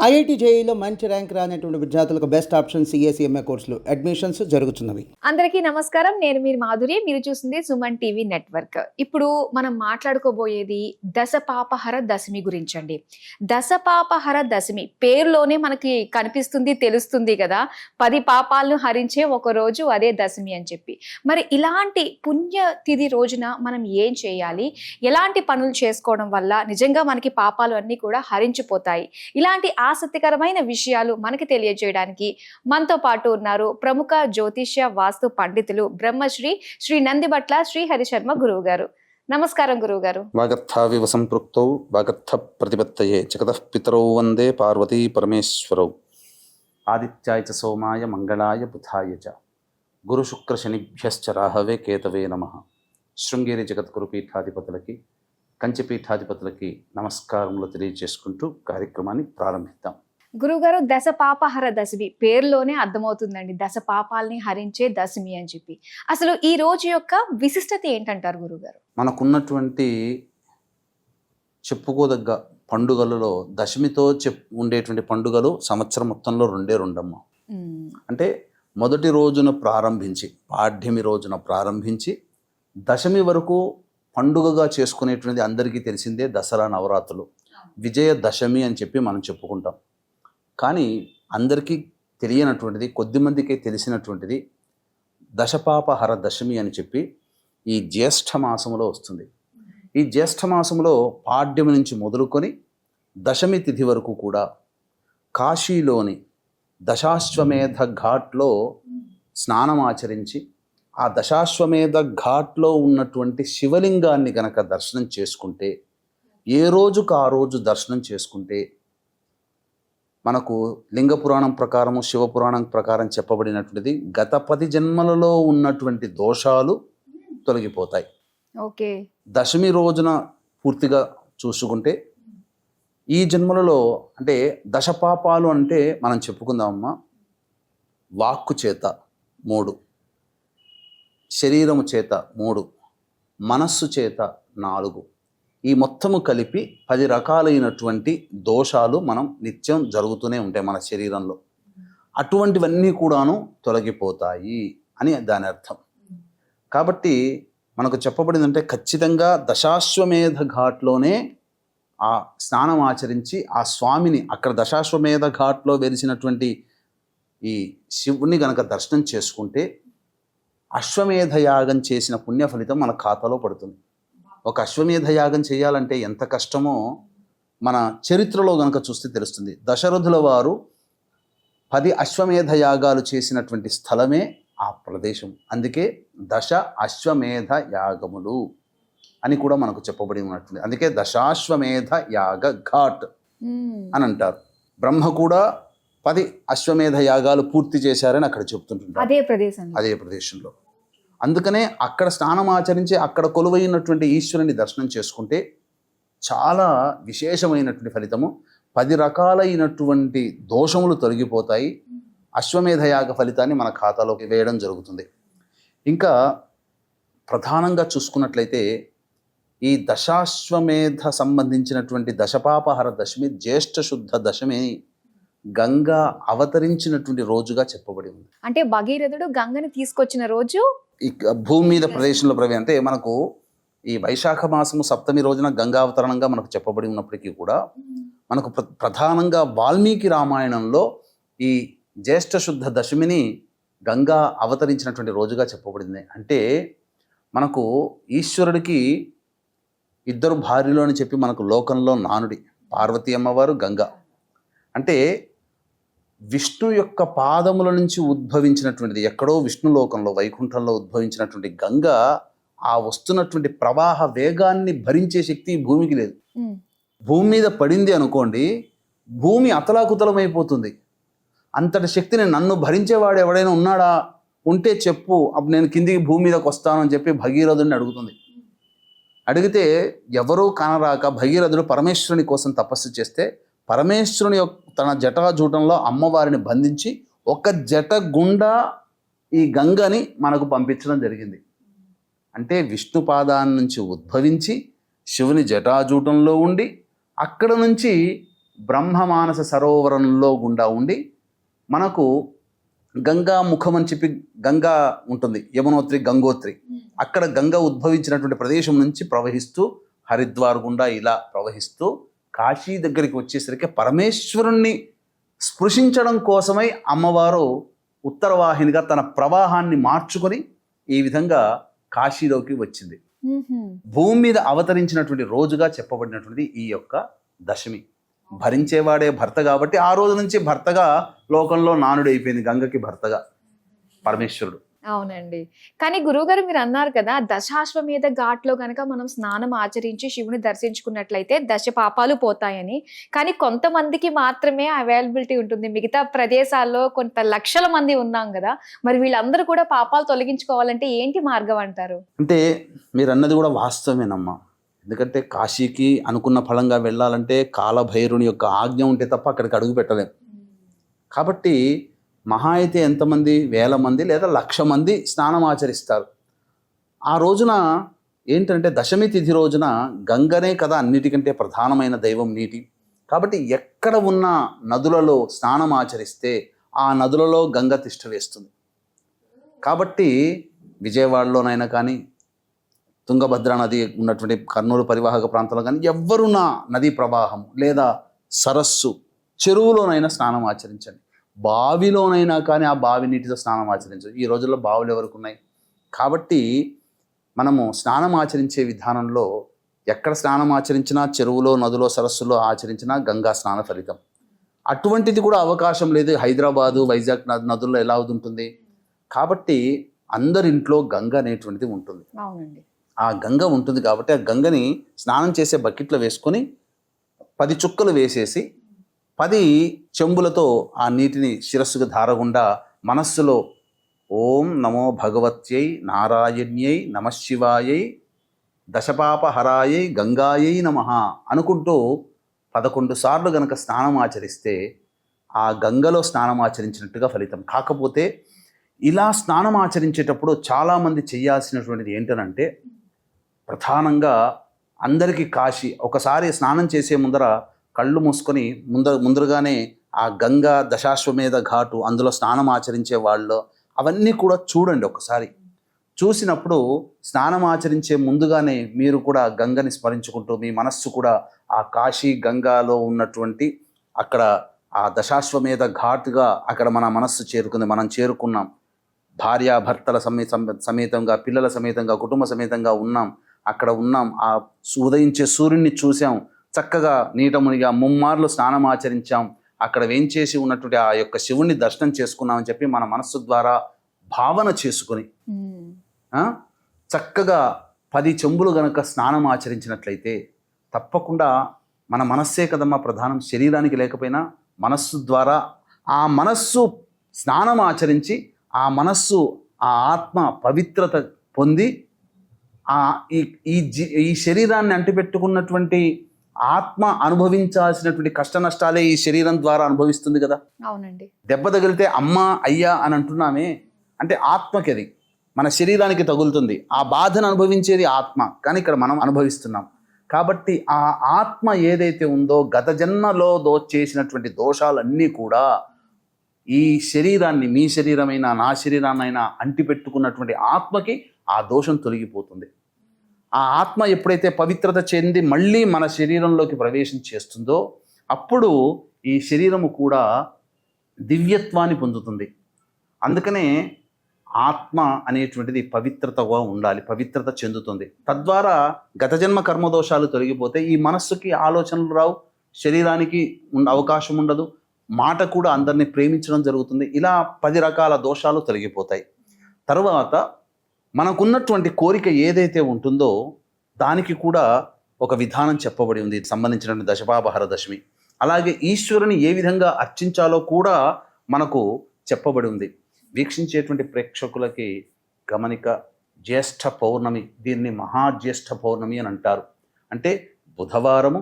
IIT జేఈలో మంచి rank రానటువంటి విద్యార్థులకు బెస్ట్ ఆప్షన్ సిఎస్ఈఎంఏ కోర్సులు అడ్మిషన్స్ జరుగుతున్నవి. అందరికీ నమస్కారం. నేను మీరు మాధురి. మీరు చూస్తుంది సుమన్ టీవీ నెట్వర్క్. ఇప్పుడు మనం మాట్లాడుకోబోయేది దశపాపహర దశమి గురించి అండి. దశపాపహర దశమి పేరులోనే మనకి కనిపిస్తుంది, తెలుస్తుంది కదా, 10 పాపాలను హరించే ఒక రోజు అదే దశమి అని చెప్పి. మరి ఇలాంటి పుణ్య తిథి రోజున మనం ఏం చేయాలి, ఎలాంటి పనులు చేసుకోవడం వల్ల నిజంగా మనకి పాపాలు అన్నీ కూడా హరించిపోతాయి, ఇలాంటి ఆసక్తికరమైన విషయాలు మనకి తెలియజేయడానికి మనతో పాటు ఉన్నారు ప్రముఖ జ్యోతిష్య వాస్తు పండితులు బ్రహ్మశ్రీ శ్రీ నందిబట్ల శ్రీహరి శర్మ గురువు గారు. నమస్కారం గురువు గారు. వాగర్థావివ సంపృక్తౌ వాగర్థ ప్రతిపత్తయే జగతః పితరౌ వందే పార్వతీ పరమేశ్వరౌ ఆదిత్యాయ చ సోమాయ మంగళాయ బుధాయ చ గురు శుక్ర శనిభ్యశ్చ రాహవే కేతవే నమః. శృంగేరి జగద్గురు పీఠాధిపతులకి, కంచిపీఠాధిపతులకి నమస్కారములు తెలియజేసుకుంటూ కార్యక్రమాన్ని ప్రారంభిద్దాం. గురువుగారు, దశపాపహర దశమి పేరులోనే అర్థమవుతుందండి, దశ పాపాలని హరించే దశమి అని చెప్పి. అసలు ఈ రోజు యొక్క విశిష్టత ఏంటంటారు గురువుగారు? మనకున్నటువంటి చెప్పుకోదగ్గ పండుగలలో దశమితో ఉండేటువంటి పండుగలు సంవత్సరం మొత్తంలో రెండమ్మా. అంటే మొదటి రోజున ప్రారంభించి, పాడ్యమి రోజున ప్రారంభించి దశమి వరకు పండుగగా చేసుకునేటువంటిది అందరికీ తెలిసిందే దసరా నవరాత్రులు, విజయదశమి అని చెప్పి మనం చెప్పుకుంటాం. కానీ అందరికీ తెలియనటువంటిది, కొద్దిమందికే తెలిసినటువంటిది దశపాపహర దశమి అని చెప్పి ఈ జ్యేష్ఠ మాసంలో వస్తుంది. ఈ జ్యేష్ఠ మాసంలో పాడ్యమి నుంచి మొదలుకొని దశమి తిథి వరకు కూడా కాశీలోని దశాశ్వమేధ ఘాట్లో స్నానం ఆచరించి ఆ దశాశ్వమేధ ఘాట్లో ఉన్నటువంటి శివలింగాన్ని గనక దర్శనం చేసుకుంటే, ఏ రోజుకు ఆ రోజు దర్శనం చేసుకుంటే మనకు లింగ పురాణం ప్రకారము, శివపురాణం ప్రకారం చెప్పబడినటువంటిది గత 10 జన్మలలో ఉన్నటువంటి దోషాలు తొలగిపోతాయి. ఓకే. దశమి రోజున పూర్తిగా చూసుకుంటే ఈ జన్మలలో అంటే దశపాపాలు అంటే మనం చెప్పుకుందామమ్మా, వాక్కు చేత 3, శరీరము చేత 3, మనస్సు చేత 4, ఈ మొత్తము కలిపి 10 రకాలైనటువంటి దోషాలు మనం నిత్యం జరుగుతూనే ఉంటాయి మన శరీరంలో. అటువంటివన్నీ కూడాను తొలగిపోతాయి అని దాని అర్థం. కాబట్టి మనకు చెప్పబడిందంటే ఖచ్చితంగా దశాశ్వమేధ ఘాట్లోనే ఆ స్నానం ఆచరించి ఆ స్వామిని, అక్కడ దశాశ్వమేధ ఘాట్లో వెలిసినటువంటి ఈ శివుని గనక దర్శనం చేసుకుంటే అశ్వమేధ యాగం చేసిన పుణ్య ఫలితం మన ఖాతాలో పడుతుంది. ఒక అశ్వమేధ యాగం చేయాలంటే ఎంత కష్టమో మన చరిత్రలో గనక చూస్తే తెలుస్తుంది. దశరథుల వారు 10 అశ్వమేధ యాగాలు చేసినటువంటి స్థలమే ఆ ప్రదేశం. అందుకే దశ అశ్వమేధ యాగములు అని కూడా మనకు చెప్పబడి ఉన్నట్టుంది. అందుకే దశాశ్వమేధ యాగ ఘాట్ అని అంటారు. బ్రహ్మ కూడా 10 అశ్వమేధ యాగాలు పూర్తి చేశారని అక్కడ చెప్తుంటారు, అదే ప్రదేశంలో. అందుకనే అక్కడ స్నానం ఆచరించి అక్కడ కొలువైనటువంటి ఈశ్వరుని దర్శనం చేసుకుంటే చాలా విశేషమైనటువంటి ఫలితము, 10 రకాలైనటువంటి దోషములు తొలగిపోతాయి. అశ్వమేధ యాగ ఫలితాన్ని మన ఖాతాలోకి వేయడం జరుగుతుంది. ఇంకా ప్రధానంగా చూసుకున్నట్లయితే ఈ దశాశ్వమేధ సంబంధించినటువంటి దశపాపహర దశమి జ్యేష్ఠ శుద్ధ దశమి గంగా అవతరించినటువంటి రోజుగా చెప్పబడి ఉంది. అంటే భగీరథుడు గంగని తీసుకొచ్చిన రోజు ఈ భూమి మీద ప్రదేశంలో అంటే మనకు ఈ వైశాఖ మాసము సప్తమి రోజున గంగా అవతరణంగా మనకు చెప్పబడి ఉన్నప్పటికీ కూడా మనకు ప్రధానంగా వాల్మీకి రామాయణంలో ఈ జ్యేష్ఠ శుద్ధ దశమిని గంగా అవతరించినటువంటి రోజుగా చెప్పబడింది. అంటే మనకు ఈశ్వరుడికి 2 భార్యలు అని చెప్పి మనకు లోకంలో నానుడి, పార్వతీ అమ్మవారు, గంగా. అంటే విష్ణు యొక్క పాదముల నుంచి ఉద్భవించినటువంటిది, ఎక్కడో విష్ణు లోకంలో వైకుంఠంలో ఉద్భవించినటువంటి గంగ ఆ వస్తున్నటువంటి ప్రవాహ వేగాన్ని భరించే శక్తి భూమికి లేదు. భూమి మీద పడింది అనుకోండి, భూమి అతలాకుతలమైపోతుంది. అంతటి శక్తిని నన్ను భరించేవాడు ఎవడైనా ఉన్నాడా, ఉంటే చెప్పు, అప్పుడు నేను కిందికి భూమి మీదకి వస్తాను అని చెప్పి భగీరథుడిని అడుగుతుంది. అడిగితే ఎవరూ కానరాక భగీరథుడు పరమేశ్వరుని కోసం తపస్సు చేస్తే పరమేశ్వరుని తన జటాజూటంలో అమ్మవారిని బంధించి ఒక జట గుండా ఈ గంగని మనకు పంపించడం జరిగింది. అంటే విష్ణు పాదాన్ని నుంచి ఉద్భవించి శివుని జటాజూటంలో ఉండి అక్కడ నుంచి బ్రహ్మమానస సరోవరంలో గుండా ఉండి మనకు గంగా ముఖం అని చెప్పి గంగా ఉంటుంది, యమునోత్రి గంగోత్రి, అక్కడ గంగ ఉద్భవించినటువంటి ప్రదేశం నుంచి ప్రవహిస్తూ హరిద్వార్ గుండా ఇలా ప్రవహిస్తూ కాశీ దగ్గరికి వచ్చేసరికి పరమేశ్వరుణ్ణి స్పృశించడం కోసమై అమ్మవారు ఉత్తరవాహినిగా తన ప్రవాహాన్ని మార్చుకొని ఈ విధంగా కాశీలోకి వచ్చింది. భూమి మీద అవతరించినటువంటి రోజుగా చెప్పబడినటువంటిది ఈ యొక్క దశమి. భరించేవాడే భర్త కాబట్టి ఆ రోజు నుంచి భర్తగా లోకంలో నానుడు అయిపోయింది, గంగకి భర్తగా పరమేశ్వరుడు. అవునండి. కానీ గురువుగారు మీరు అన్నారు కదా, దశాశ్వమేధ ఘాట్లో కనుక మనం స్నానం ఆచరించి శివుని దర్శించుకున్నట్లయితే దశ పాపాలు పోతాయని. కానీ కొంతమందికి మాత్రమే అవైలబిలిటీ ఉంటుంది, మిగతా ప్రదేశాల్లో కొంత లక్షల మంది ఉన్నాం కదా, మరి వీళ్ళందరూ కూడా పాపాలు తొలగించుకోవాలంటే ఏంటి మార్గం అంటారు? అంటే మీరు అన్నది కూడా వాస్తవమేనమ్మా. ఎందుకంటే కాశీకి అనుకున్న ఫలంగా వెళ్ళాలంటే కాలభైరుని యొక్క ఆజ్ఞ ఉంటే తప్ప అక్కడికి అడుగు పెట్టలేం. కాబట్టి మహా అయితే ఎంతమంది, 1000 మంది లేదా 1,00,000 మంది స్నానం ఆచరిస్తారు. ఆ రోజున ఏంటంటే దశమి తిథి రోజున గంగనే కదా అన్నిటికంటే ప్రధానమైన దైవం, నీటి. కాబట్టి ఎక్కడ ఉన్న నదులలో స్నానం ఆచరిస్తే ఆ నదులలో గంగ తిష్ట వేస్తుంది. కాబట్టి విజయవాడలోనైనా కానీ, తుంగభద్ర నది ఉన్నటువంటి కర్నూలు పరివాహక ప్రాంతంలో కానీ ఎవ్వరున్నా నదీ ప్రవాహం లేదా సరస్సు, చెరువులోనైనా స్నానం ఆచరించండి. బావిలోనైనా కానీ ఆ బావి నీటితో స్నానం ఆచరించండి. ఈ రోజుల్లో బావులు ఎవరికి ఉన్నాయి? కాబట్టి మనము స్నానం ఆచరించే విధానంలో ఎక్కడ స్నానం ఆచరించినా, చెరువులో, నదులో, సరస్సులో ఆచరించినా గంగా స్నాన ఫలితం. అటువంటిది కూడా అవకాశం లేదు హైదరాబాదు, వైజాగ్ నదుల్లో ఎలా ఉంటుంది. కాబట్టి అందరింట్లో గంగ అనేటువంటిది ఉంటుంది. అవునండి. ఆ గంగ ఉంటుంది కాబట్టి ఆ గంగని స్నానం చేసే బకెట్లో వేసుకొని 10 చుక్కలు వేసేసి 10 చెంబులతో ఆ నీటిని శిరస్సుకు ధారగుండా మనస్సులో ఓం నమో భగవత్యై నారాయణ్యై నమశివాయై దశపాపహరాయై గంగాయై నమః అనుకుంటూ 11 సార్లు గనక స్నానం ఆచరిస్తే ఆ గంగలో స్నానం ఆచరించినట్టుగా ఫలితం. కాకపోతే ఇలా స్నానం ఆచరించేటప్పుడు చాలామంది చేయాల్సినటువంటిది ఏంటనంటే, ప్రధానంగా అందరికీ కాశీ ఒకసారి స్నానం చేసే ముందర కళ్ళు మూసుకొని ముందరగానే ఆ గంగా దశాశ్వమేధ ఘాటు, అందులో స్నానం ఆచరించే వాళ్ళు అవన్నీ కూడా చూడండి. ఒకసారి చూసినప్పుడు స్నానం ఆచరించే ముందుగానే మీరు కూడా గంగని స్మరించుకుంటూ మీ మనస్సు కూడా ఆ కాశీ గంగాలో ఉన్నటువంటి అక్కడ ఆ దశాశ్వమేధ ఘాటుగా అక్కడ మన మనస్సు చేరుకుంది, మనం చేరుకున్నాం. భార్యాభర్తల సమేతంగా, పిల్లల సమేతంగా, కుటుంబ సమేతంగా ఉన్నాం, అక్కడ ఉన్నాం. ఆ ఉదయించే సూర్యుడిని చూసాం, చక్కగా నీట మునిగా ముమ్మార్లు స్నానం ఆచరించాం, అక్కడ వేంచేసి ఉన్నటువంటి ఆ యొక్క శివుణ్ణి దర్శనం చేసుకున్నామని చెప్పి మన మనస్సు ద్వారా భావన చేసుకుని చక్కగా 10 చెంబులు గనక స్నానం ఆచరించినట్లయితే తప్పకుండా మన మనస్సే కదమ్మా ప్రధానం, శరీరానికి లేకపోయినా మనస్సు ద్వారా ఆ మనస్సు స్నానం ఆచరించి ఆ మనస్సు ఆ ఆత్మ పవిత్రత పొంది ఈ శరీరాన్ని అంటిపెట్టుకున్నటువంటి ఆత్మ అనుభవించాల్సినటువంటి కష్ట నష్టాలే ఈ శరీరం ద్వారా అనుభవిస్తుంది కదా. అవునండి. దెబ్బ తగిలితే అమ్మా అయ్యా అని అంటున్నామే అంటే ఆత్మకి అది మన శరీరానికి తగులుతుంది. ఆ బాధను అనుభవించేది ఆత్మ, కానీ ఇక్కడ మనం అనుభవిస్తున్నాం. కాబట్టి ఆ ఆత్మ ఏదైతే ఉందో గత జన్మలో చేసినటువంటి దోషాలన్నీ కూడా ఈ శరీరాన్ని, మీ శరీరమైనా నా శరీరాన్నైనా అంటిపెట్టుకున్నటువంటి ఆత్మకి ఆ దోషం తొలగిపోతుంది. ఆ ఆత్మ ఎప్పుడైతే పవిత్రత చెంది మళ్ళీ మన శరీరంలోకి ప్రవేశం చేస్తుందో అప్పుడు ఈ శరీరము కూడా దివ్యత్వాన్ని పొందుతుంది. అందుకనే ఆత్మ అనేటువంటిది పవిత్రతగా ఉండాలి, పవిత్రత చెందుతుంది. తద్వారా గత జన్మ కర్మదోషాలు తొలగిపోతే ఈ మనస్సుకి ఆలోచనలు రావు, శరీరానికి అవకాశం ఉండదు, మాట కూడా అందరినీ ప్రేమించడం జరుగుతుంది. ఇలా 10 రకాల దోషాలు తొలగిపోతాయి. తర్వాత మనకున్నటువంటి కోరిక ఏదైతే ఉంటుందో దానికి కూడా ఒక విధానం చెప్పబడి ఉంది, సంబంధించినటువంటి దశపాపహర దశమి. అలాగే ఈశ్వరుని ఏ విధంగా అర్చించాలో కూడా మనకు చెప్పబడి ఉంది. వీక్షించేటువంటి ప్రేక్షకులకి గమనిక, జ్యేష్ఠ పౌర్ణమి, దీన్ని మహాజ్యేష్ఠ పౌర్ణమి అని అంటారు. అంటే బుధవారము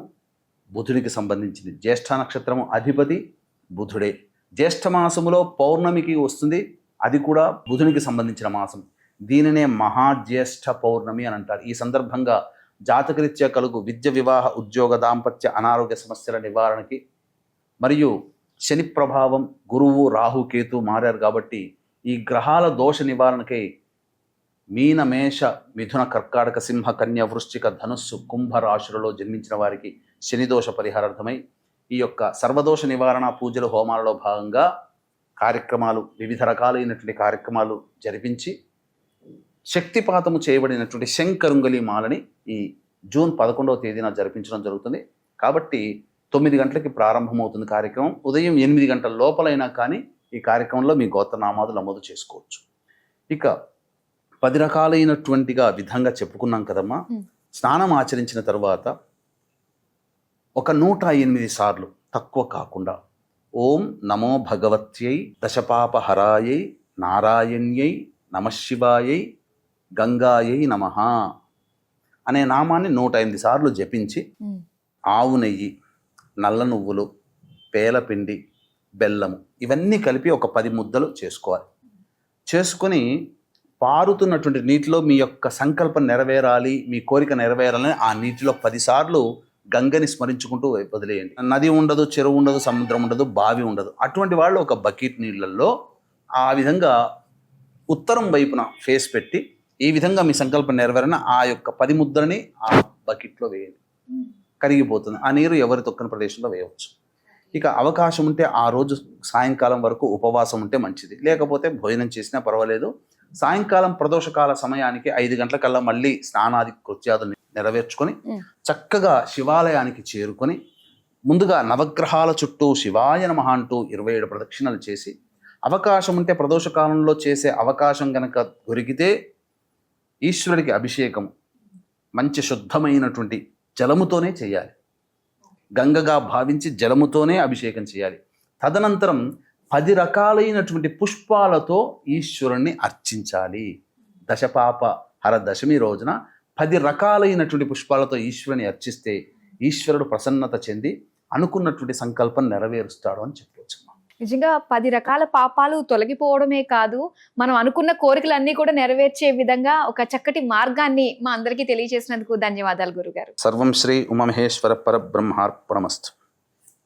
బుధుడికి సంబంధించింది, జ్యేష్ఠ నక్షత్రము అధిపతి బుధుడే. జ్యేష్ఠ మాసములో పౌర్ణమికి వస్తుంది, అది కూడా బుధునికి సంబంధించిన మాసం. దీనినే మహాజ్యేష్ఠ పౌర్ణమి అని అంటారు. ఈ సందర్భంగా జాతకరీత్యా కలుగు విద్య, వివాహ, ఉద్యోగ, దాంపత్య, అనారోగ్య సమస్యల నివారణకి మరియు శని ప్రభావం, గురువు, రాహు, కేతు మారారు కాబట్టి ఈ గ్రహాల దోష నివారణకై మీన, మేష, మిథున, కర్కాటక, సింహ, కన్య, వృశ్చిక, ధనుస్సు, కుంభ రాశులలో జన్మించిన వారికి శని దోష పరిహారార్థమై ఈ యొక్క సర్వదోష నివారణ పూజలు, హోమాలలో భాగంగా కార్యక్రమాలు, వివిధ రకాలైనటువంటి కార్యక్రమాలు జరిపించి శక్తిపాతము చేయబడినటువంటి శంకరుంగలి మాలని ఈ జూన్ 11వ తేదీన జరిపించడం జరుగుతుంది. కాబట్టి 9 గంటలకి ప్రారంభమవుతుంది కార్యక్రమం. ఉదయం 8 గంటల లోపలైనా కానీ ఈ కార్యక్రమంలో మీ గోత్రనామాలు నమోదు చేసుకోవచ్చు. ఇక 10 రకాలైనటువంటిగా విధంగా చెప్పుకున్నాం కదమ్మా. స్నానం ఆచరించిన తర్వాత ఒక 108 సార్లు తక్కువ కాకుండా ఓం నమో భగవత్యై దశపాపహరాయై నారాయణ్యై నమశివాయై గంగాయై నమః అనే నామాన్ని 108 సార్లు జపించి ఆవు నెయ్యి, నల్ల నువ్వులు, పేలపిండి, బెల్లము ఇవన్నీ కలిపి ఒక 10 ముద్దలు చేసుకోవాలి. చేసుకొని పారుతున్నటువంటి నీటిలో మీ యొక్క సంకల్పం నెరవేరాలి, మీ కోరిక నెరవేరాలని ఆ నీటిలో 10 సార్లు గంగని స్మరించుకుంటూ వదిలేయండి. నది ఉండదు, చెరువు ఉండదు, సముద్రం ఉండదు, బావి ఉండదు. అటువంటి వాళ్ళు ఒక బకెట్ నీళ్ళల్లో ఆ విధంగా ఉత్తరం వైపున ఫేస్ పెట్టి ఈ విధంగా మీ సంకల్పం నెరవేరని ఆ యొక్క 10 ముద్దలని ఆ బకెట్లో వేయండి. కరిగిపోతుంది. ఆ నీరు ఎవరి తొక్కని ప్రదేశంలో వేయవచ్చు. ఇక అవకాశం ఉంటే ఆ రోజు సాయంకాలం వరకు ఉపవాసం ఉంటే మంచిది, లేకపోతే భోజనం చేసినా పర్వాలేదు. సాయంకాలం ప్రదోషకాల సమయానికి 5 గంటలకల్లా మళ్ళీ స్నానాది కృత్యాదులు నెరవేర్చుకొని చక్కగా శివాలయానికి చేరుకొని ముందుగా నవగ్రహాల చుట్టూ శివాయ నమః అంటూ 27 ప్రదక్షిణలు చేసి, అవకాశం ఉంటే ప్రదోషకాలంలో చేసే అవకాశం గనక దొరికితే ఈశ్వరుడికి అభిషేకం మంచి శుద్ధమైనటువంటి జలముతోనే చేయాలి. గంగగా భావించి జలముతోనే అభిషేకం చేయాలి. తదనంతరం 10 రకాలైనటువంటి పుష్పాలతో ఈశ్వరుణ్ణి అర్చించాలి. దశపాప హర దశమి రోజున 10 రకాలైనటువంటి పుష్పాలతో ఈశ్వరుని అర్చిస్తే ఈశ్వరుడు ప్రసన్నత చెంది అనుకున్నటువంటి సంకల్పం నెరవేరుస్తాడు అని చెప్పవచ్చు. నిజంగా 10 రకాల పాపాలు తొలగిపోవడమే కాదు, మనం అనుకున్న కోరికలన్నీ కూడా నెరవేర్చే విధంగా ఒక చక్కటి మార్గాన్ని మా అందరికీ తెలియజేసినందుకు ధన్యవాదాలు గురుగారు. సర్వం శ్రీ ఉమామహేశ్వర పరబ్రహ్మార్పణమస్తు.